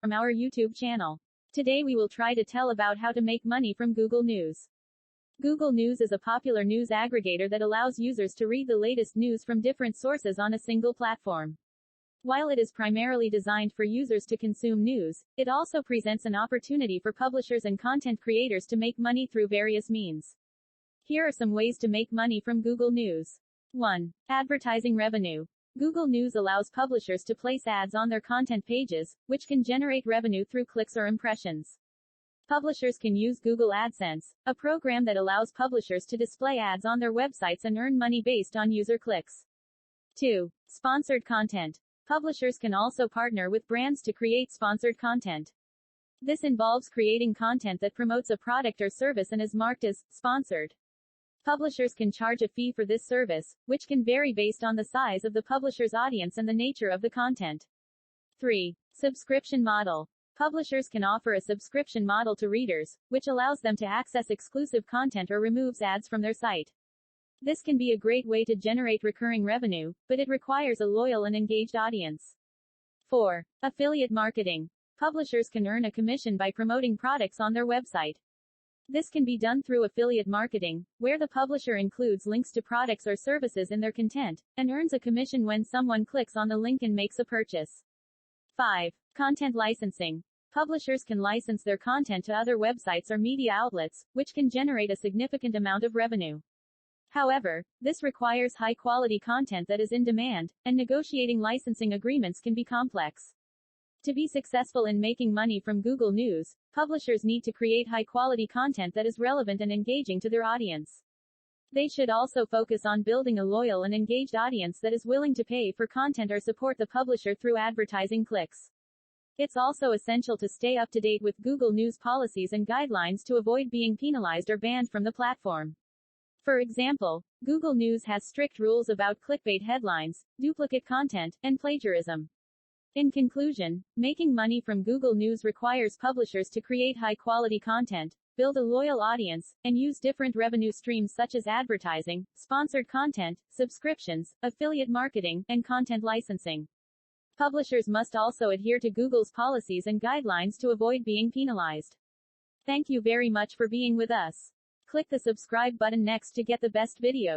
from our YouTube channel. Today we will try to tell about how to make money from Google News. Google News is a popular news aggregator that allows users to read the latest news from different sources on a single platform. While it is primarily designed for users to consume news, it also presents an opportunity for publishers and content creators to make money through various means. Here are some ways to make money from Google News. 1. Advertising revenue. Google News allows publishers to place ads on their content pages, which can generate revenue through clicks or impressions. Publishers can use Google AdSense, a program that allows publishers to display ads on their websites and earn money based on user clicks. 2. Sponsored content. Publishers can also partner with brands to create sponsored content. This involves creating content that promotes a product or service and is marked as sponsored. Publishers can charge a fee for this service, which can vary based on the size of the publisher's audience and the nature of the content. 3. Subscription model. Publishers can offer a subscription model to readers, which allows them to access exclusive content or removes ads from their site. This can be a great way to generate recurring revenue, but it requires a loyal and engaged audience. 4. Affiliate marketing. Publishers can earn a commission by promoting products on their website. This can be done through affiliate marketing, where the publisher includes links to products or services in their content, and earns a commission when someone clicks on the link and makes a purchase. 5. Content licensing. Publishers can license their content to other websites or media outlets, which can generate a significant amount of revenue. However, this requires high-quality content that is in demand, and negotiating licensing agreements can be complex. To be successful in making money from Google News, publishers need to create high-quality content that is relevant and engaging to their audience. They should also focus on building a loyal and engaged audience that is willing to pay for content or support the publisher through advertising clicks. It's also essential to stay up to date with Google News policies and guidelines to avoid being penalized or banned from the platform. For example, Google News has strict rules about clickbait headlines, duplicate content, and plagiarism. In conclusion, making money from Google News requires publishers to create high-quality content, build a loyal audience, and use different revenue streams such as advertising, sponsored content, subscriptions, affiliate marketing, and content licensing. Publishers must also adhere to Google's policies and guidelines to avoid being penalized. Thank you very much for being with us. Click the subscribe button next to get the best videos.